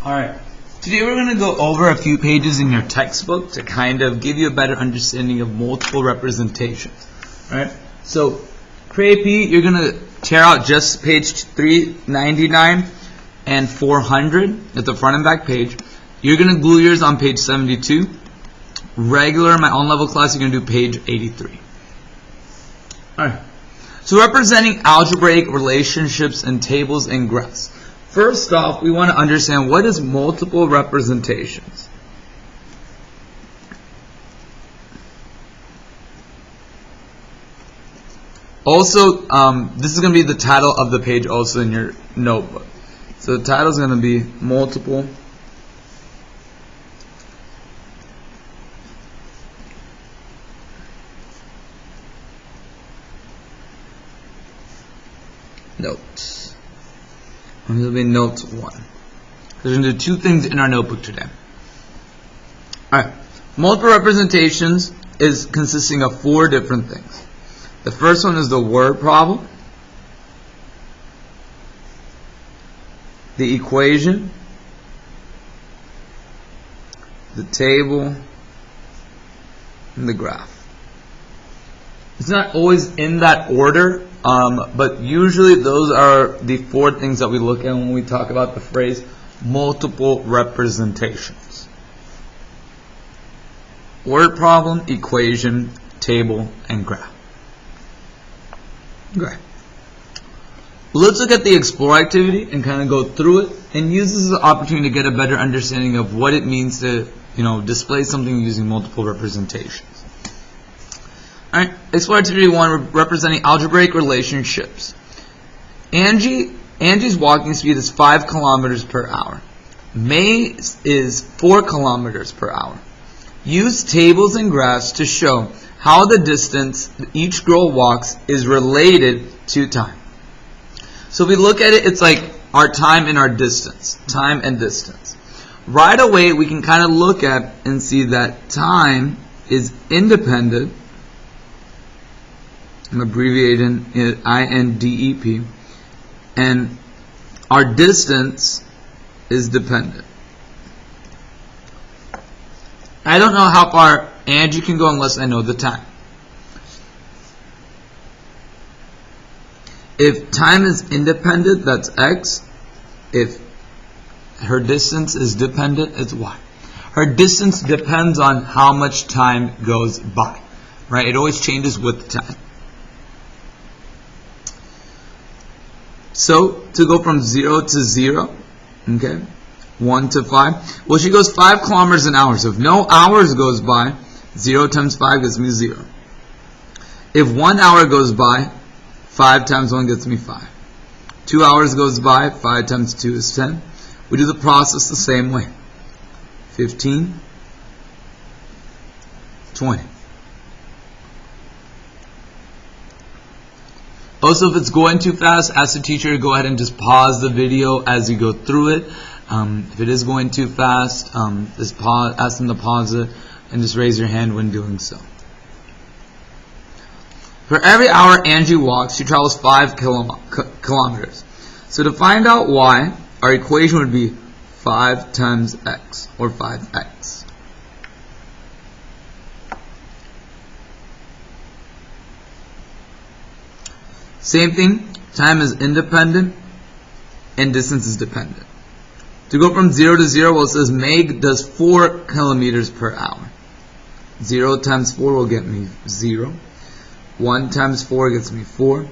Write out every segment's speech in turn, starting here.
Alright, today we're going to go over a few pages in your textbook to kind of give you a better understanding of multiple representations. Alright, so for AP, you're going to tear out just page 399 and 400 at the front and back page. You're going to glue yours on page 72. Regular, my own level class, you're going to do page 83. Alright, so representing algebraic relationships and tables and graphs. First off, we want to understand what is multiple representations. Also, this is going to be the title of the page also in your notebook. So the title is going to be multiple notes. And this will be notes 1. We're going to do two things in our notebook today. Alright, multiple representations is consisting of 4 different things. The first one is the word problem, the equation, the table, and the graph. It's not always in that order, but usually those are the 4 things that we look at when we talk about the phrase multiple representations. Word problem, equation, table, and graph. Okay. Let's look at the explore activity and kind of go through it and use this as an opportunity to get a better understanding of what it means to, display something using multiple representations. Alright, explore activity 1, representing algebraic relationships. Angie's walking speed is 5 kilometers per hour. May's is 4 kilometers per hour. Use tables and graphs to show how the distance each girl walks is related to time. So if we look at it, it's like our time and our distance. Time and distance. Right away, we can kind of look at and see that time is independent. I'm abbreviating it INDEP, and our distance is dependent. I don't know how far Angie can go unless I know the time. If time is independent, that's X. If her distance is dependent, it's Y. Her distance depends on how much time goes by, right? It always changes with time. So, to go from 0 to 0, okay, 1 to 5, well, she goes 5 kilometers an hour. So if no hours goes by, 0 times 5 gets me 0. If 1 hour goes by, 5 times 1 gets me 5. 2 hours goes by, 5 times 2 is 10. We do the process the same way. 15, 20. Also, if it's going too fast, ask the teacher to go ahead and just pause the video as you go through it. If it is going too fast, just pause, ask them to pause it, and just raise your hand when doing so. For every hour Angie walks, she travels 5 kilometers. So to find out y, our equation would be 5 times x, or 5x. Same thing, time is independent and distance is dependent. To go from 0 to 0, well, it says Meg does 4 kilometers per hour. 0 times 4 will get me 0. 1 times 4 gets me 4.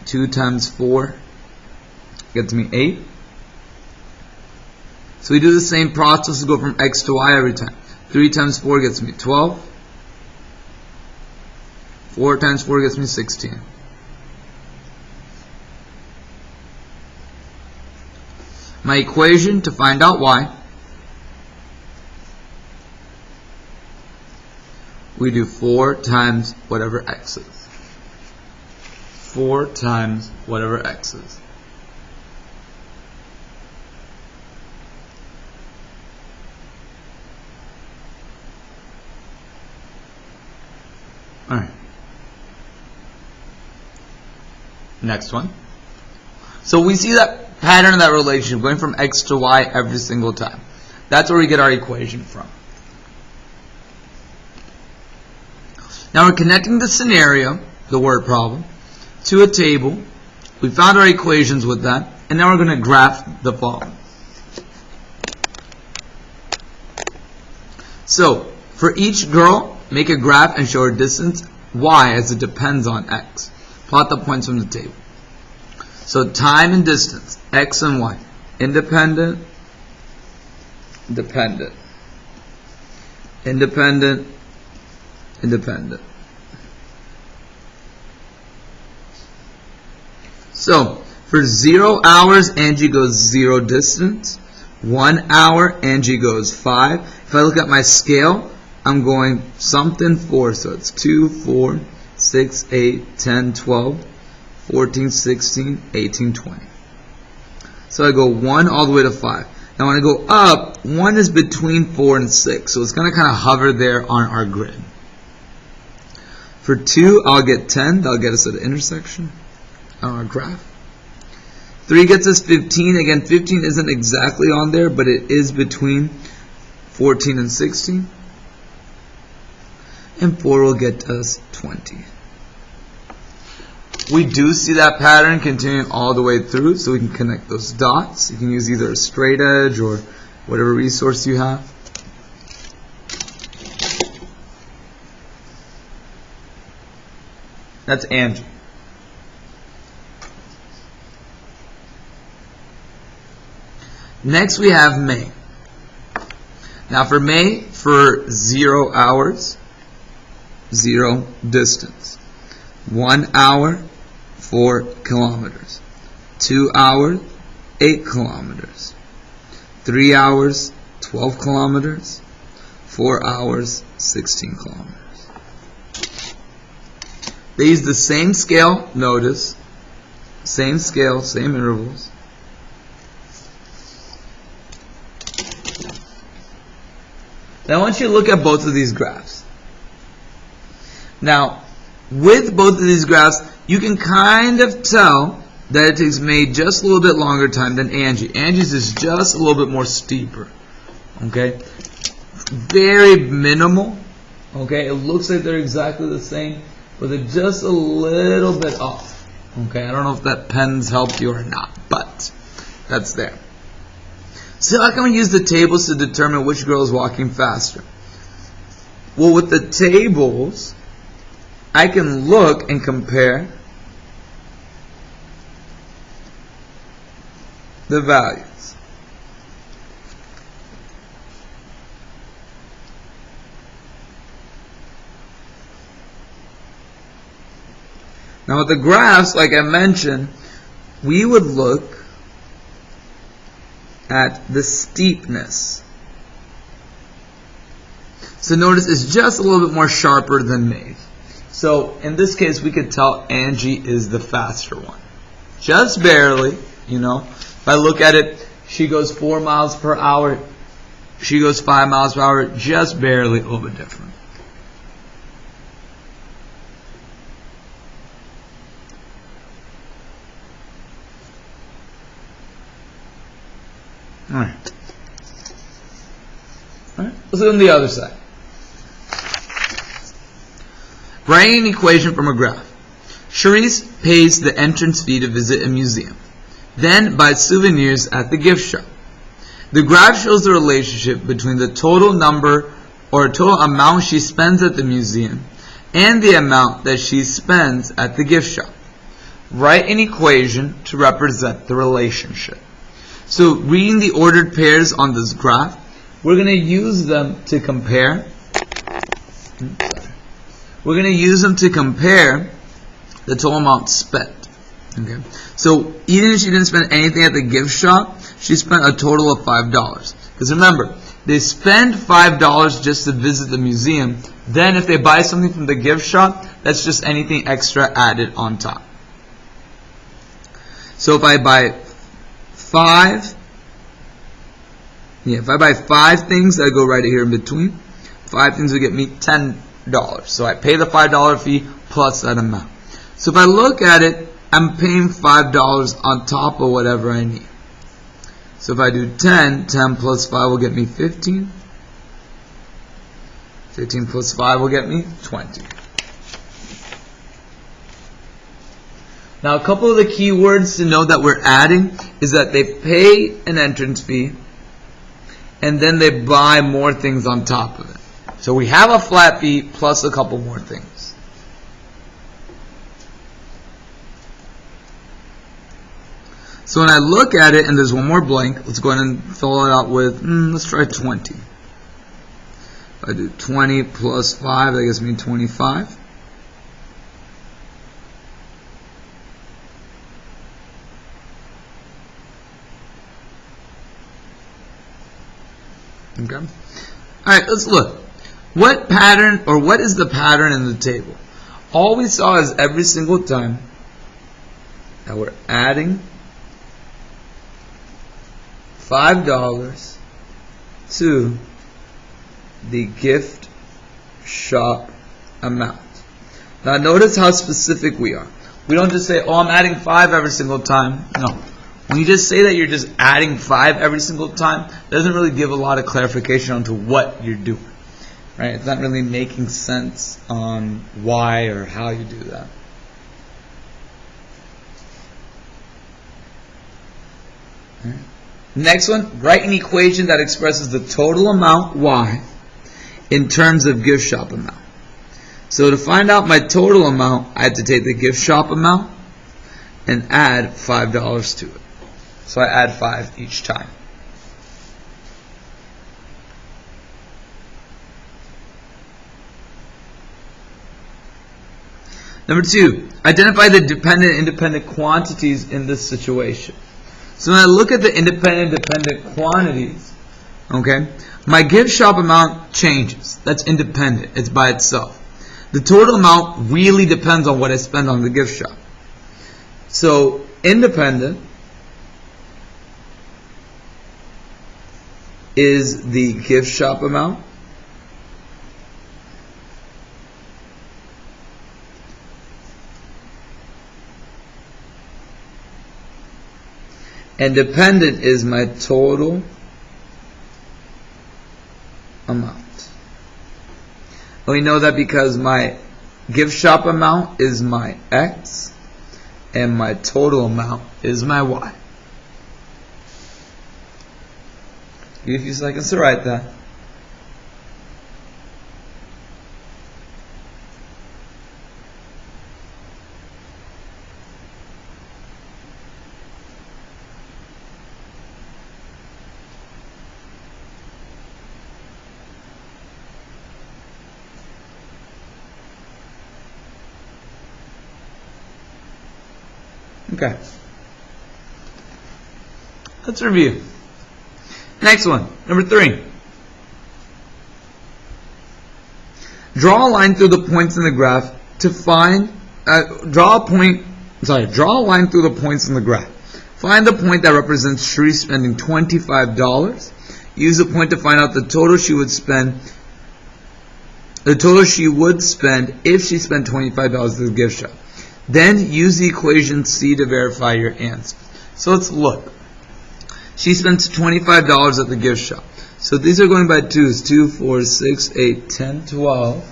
2 times 4 gets me 8. So we do the same process to go from x to y every time. 3 times 4 gets me 12. 4 times 4 gets me 16. My equation to find out y, we do 4 times whatever x is. 4 times whatever x is. Alright. Next one. So we see that pattern of that relationship, going from x to y every single time. That's where we get our equation from. Now we're connecting the scenario, the word problem, to a table. We found our equations with that, and now we're going to graph the following. So, for each girl, make a graph and show her distance y as it depends on x. Plot the points from the table. So, time and distance, x and y. Independent, dependent. Independent, independent. So, for 0 hours, Angie goes 0 distance. 1 hour, Angie goes 5. If I look at my scale, I'm going something 4. So it's 2, 4, 6, 8, 10, 12, 14, 16, 18, 20. So I go 1 all the way to 5. Now when I go up, 1 is between 4 and 6. So it's going to kind of hover there on our grid. For 2, I'll get 10. That'll get us at the intersection on our graph. 3 gets us 15. Again, 15 isn't exactly on there, but it is between 14 and 16. And 4 will get us 20. We do see that pattern continuing all the way through, so we can connect those dots. You can use either a straight edge or whatever resource you have. That's Angie. Next we have May. Now for May, for 0 hours, 0 distance. 1 hour, 4 kilometers. 2 hours, 8 kilometers. 3 hours, 12 kilometers. 4 hours, 16 kilometers. They use the same scale, notice. Same scale, same intervals. Now I want you to look at both of these graphs. Now, with both of these graphs, you can kind of tell that it takes May just a little bit longer time than Angie. Angie's is just a little bit more steeper. Okay? Very minimal. Okay? It looks like they're exactly the same, but they're just a little bit off. Okay? I don't know if that pen's helped you or not, but that's there. So how can we use the tables to determine which girl is walking faster? Well, with the tables, I can look and compare the values. Now with the graphs, like I mentioned, we would look at the steepness. So notice it's just a little bit more sharper than May's. So in this case, we could tell Angie is the faster one. Just barely, you know. If I look at it, she goes 4 miles per hour. She goes 5 miles per hour. Just barely, a little bit different. Alright. Let's look on the other side. Writing an equation from a graph. Charisse pays the entrance fee to visit a museum, then buys souvenirs at the gift shop. The graph shows the relationship between the total number or total amount she spends at the museum and the amount that she spends at the gift shop. Write an equation to represent the relationship. So reading the ordered pairs on this graph, we're going to use them to compare. We're going to use them to compare the total amount spent. Okay. So even if she didn't spend anything at the gift shop, she spent a total of $5. Because remember, they spend $5 just to visit the museum. Then if they buy something from the gift shop, that's just anything extra added on top. So if I buy if I buy 5 things, I go right here in between. 5 things will get me $10. So I pay the $5 fee plus that amount. So if I look at it, I'm paying $5 on top of whatever I need. So if I do 10, 10 plus 5 will get me 15. 15 plus 5 will get me 20. Now, a couple of the key words to know that we're adding is that they pay an entrance fee and then they buy more things on top of it. So we have a flat fee plus a couple more things. So when I look at it and there's one more blank, let's go ahead and fill it out with, let's try 20. If I do 20 plus 5, that gives me 25. Okay. All right, let's look. What pattern, or what is the pattern in the table? All we saw is every single time that we're adding $5 to the gift shop amount. Now notice how specific we are. We don't just say, oh, I'm adding 5 every single time. No. When you just say that you're just adding 5 every single time, it doesn't really give a lot of clarification onto what you're doing. Right? It's not really making sense on why or how you do that. Right. Next one, write an equation that expresses the total amount, y, in terms of gift shop amount. So to find out my total amount, I have to take the gift shop amount and add $5 to it. So I add 5 each time. Number 2, identify the dependent and independent quantities in this situation. So when I look at the independent and dependent quantities, okay, my gift shop amount changes. That's independent. It's by itself. The total amount really depends on what I spend on the gift shop. So independent is the gift shop amount. And dependent is my total amount. We know that because my gift shop amount is my X and my total amount is my Y. Give me a few seconds to write that. Okay. Let's review. Next one, number 3. Draw a line through the points in the graph to find, draw a line through the points in the graph. Find the point that represents Shri spending $25. Use the point to find out the total she would spend if she spent $25 at the gift shop. Then use the equation C to verify your answer. So let's look. She spends $25 at the gift shop. So these are going by 2s. 2, 4, 6, 8, 10, 12,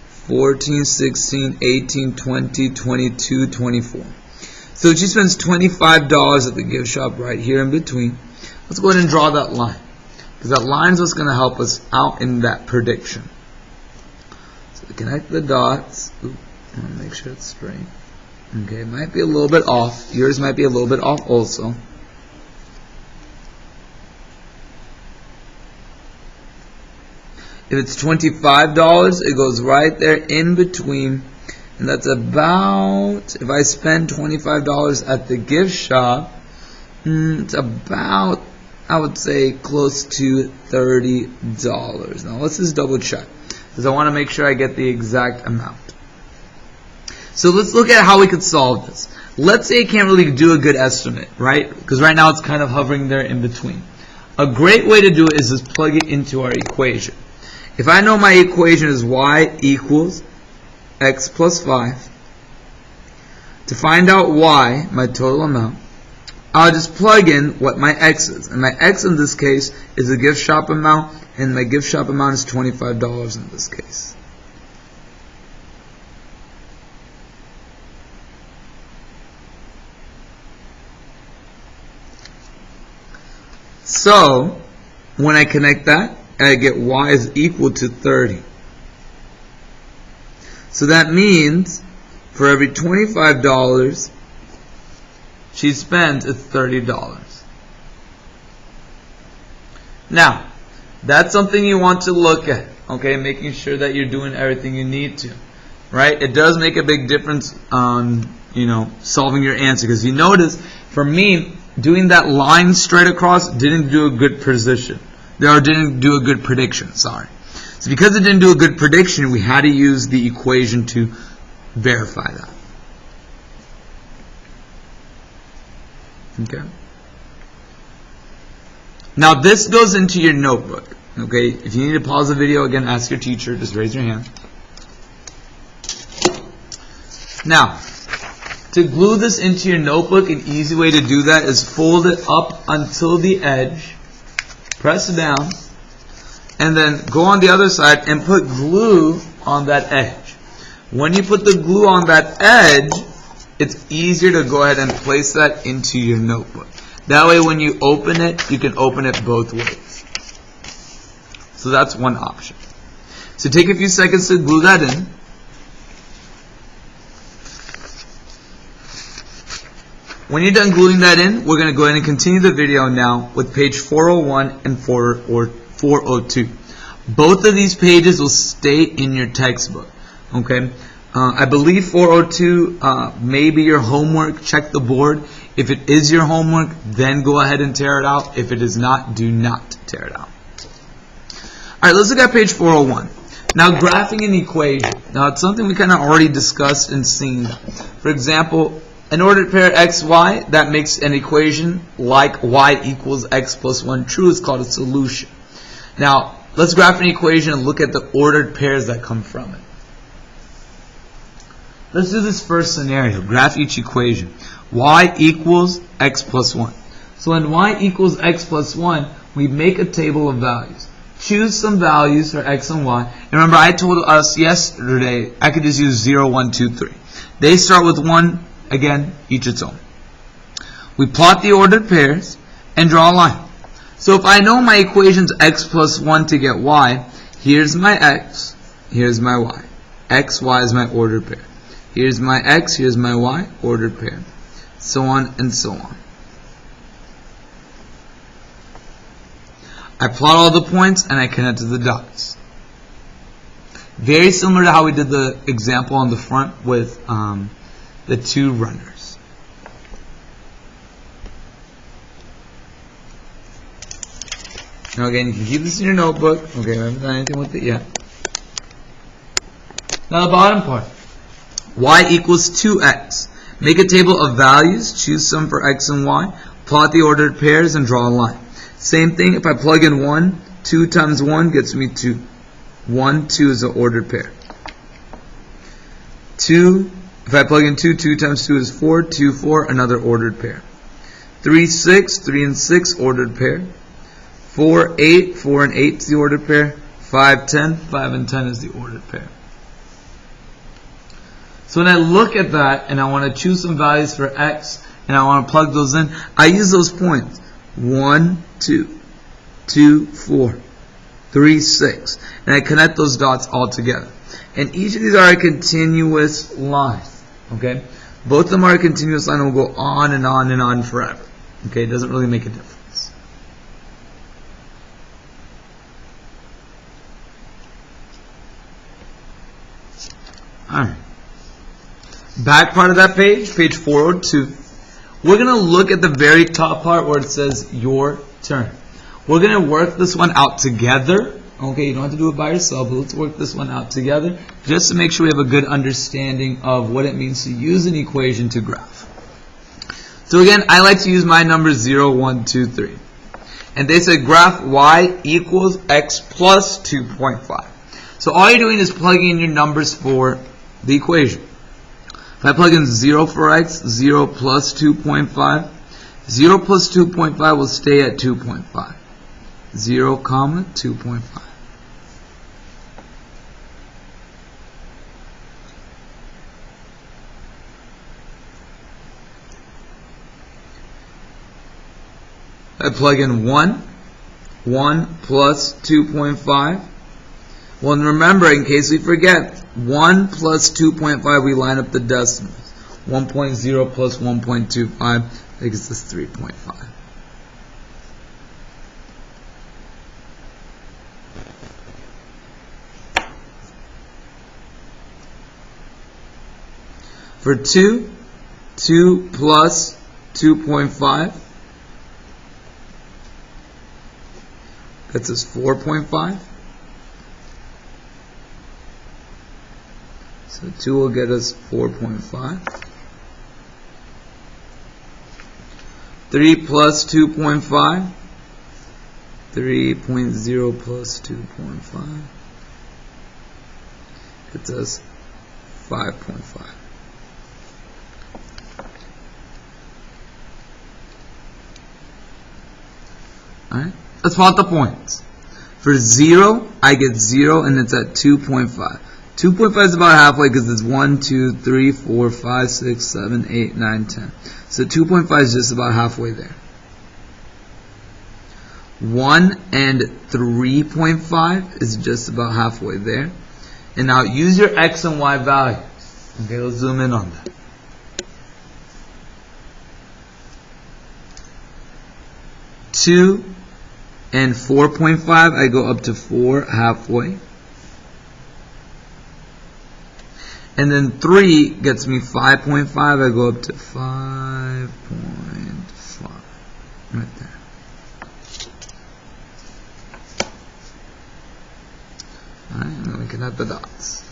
14, 16, 18, 20, 22, 24. So she spends $25 at the gift shop right here in between. Let's go ahead and draw that line, because that line is what's going to help us out in that prediction. So connect the dots. Ooh, I want to make sure it's straight. Okay, it might be a little bit off. Yours might be a little bit off also. If it's $25, it goes right there in between. And that's about, if I spend $25 at the gift shop, it's about, I would say, close to $30. Now let's just double check, because I want to make sure I get the exact amount. So let's look at how we could solve this. Let's say I can't really do a good estimate, right? Because right now it's kind of hovering there in between. A great way to do it is just plug it into our equation. If I know my equation is y equals x plus 5, to find out y, my total amount, I'll just plug in what my X is. And my X in this case is the gift shop amount, and my gift shop amount is $25 in this case. So, when I connect that, I get Y is equal to 30. So that means for every $25 she spends, it's $30. Now, that's something you want to look at, okay? Making sure that you're doing everything you need to, right? It does make a big difference on, solving your answer. Because you notice, for me, doing that line straight across didn't do a good precision. Or didn't do a good prediction, sorry. So because it didn't do a good prediction, we had to use the equation to verify that. Okay. Now this goes into your notebook. Okay. If you need to pause the video, again, ask your teacher. Just raise your hand. Now, to glue this into your notebook, an easy way to do that is fold it up until the edge, press down, and then go on the other side and put glue on that edge. When you put the glue on that edge, it's easier to go ahead and place that into your notebook. That way when you open it, you can open it both ways. So that's one option. So take a few seconds to glue that in. When you're done gluing that in, we're going to go ahead and continue the video now with page 401 and 402. Both of these pages will stay in your textbook. Okay? I believe 402 may be your homework. Check the board. If it is your homework, then go ahead and tear it out. If it is not, do not tear it out. Alright, let's look at page 401. Now, graphing an equation. Now, it's something we kind of already discussed and seen. For example, an ordered pair x, y, that makes an equation like y equals x plus 1 true. It's called a solution. Now, let's graph an equation and look at the ordered pairs that come from it. Let's do this first scenario. Graph each equation. Y equals x plus 1. So when y equals x plus 1, we make a table of values. Choose some values for x and y. And remember, I told us yesterday I could just use 0, 1, 2, 3. They start with 1. Again, each its own. We plot the ordered pairs and draw a line. So if I know my equation's x plus 1 to get y, here's my x, here's my y. X, y is my ordered pair. Here's my x, here's my y, ordered pair. So on and so on. I plot all the points and I connect to the dots. Very similar to how we did the example on the front with the two runners. Now again, you can keep this in your notebook. Okay, I haven't done anything with it yet. Now the bottom part. Y equals 2x. Make a table of values. Choose some for x and y. Plot the ordered pairs and draw a line. Same thing, if I plug in 1, 2 times 1 gets me 2. 1, 2 is an ordered pair. 2, if I plug in 2, 2 times 2 is 4, 2, 4, another ordered pair. 3, 6, 3 and 6, ordered pair. 4, 8, 4 and 8 is the ordered pair. 5, 10, 5 and 10 is the ordered pair. So when I look at that and I want to choose some values for x and I want to plug those in, I use those points. 1, 2, 2, 4, 3, 6. And I connect those dots all together. And each of these are a continuous line. Okay? Both of them are a continuous line and will go on and on and on forever. Okay? It doesn't really make a difference. Alright. Back part of that page, page 402. We're going to look at the very top part where it says your turn. We're going to work this one out together. Okay, you don't have to do it by yourself, but let's work this one out together just to make sure we have a good understanding of what it means to use an equation to graph. So again, I like to use my numbers 0, 1, 2, 3. And they said graph y equals x plus 2.5. So all you're doing is plugging in your numbers for the equation. If I plug in 0 for x, 0 plus 2.5, 0 plus 2.5 will stay at 2.5. 0, comma, 2.5. I plug in 1 plus 2.5. Well, and remember, in case we forget, 1 plus 2.5, we line up the decimals. 1.0 plus 1.25 gives us 3.5. For 2 plus 2.5 gets us 4.5. So 2 will get us 4.5. 3 plus 2.5. 3.0 plus 2.5 gets us 5.5. Alright, let's plot the points. For 0, I get 0 and it's at 2.5. 2.5 is about halfway because it's 1, 2, 3, 4, 5, 6, 7, 8, 9, 10. So 2.5 is just about halfway there. 1 and 3.5 is just about halfway there. And now use your x and y values. Okay, let's zoom in on that. Two and 4.5, I go up to 4 halfway. And then 3 gets me 5.5, I go up to 5.5. Right there. Alright, and then we connect the dots.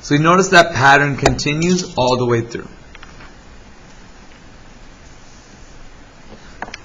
So you notice that pattern continues all the way through.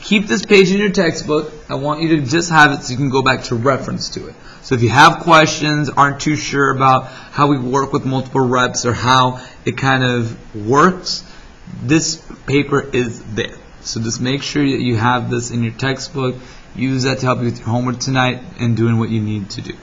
Keep this page in your textbook. I want you to just have it so you can go back to reference to it. So if you have questions, aren't too sure about how we work with multiple reps or how it kind of works, this paper is there. So just make sure that you have this in your textbook. Use that to help you with your homework tonight and doing what you need to do.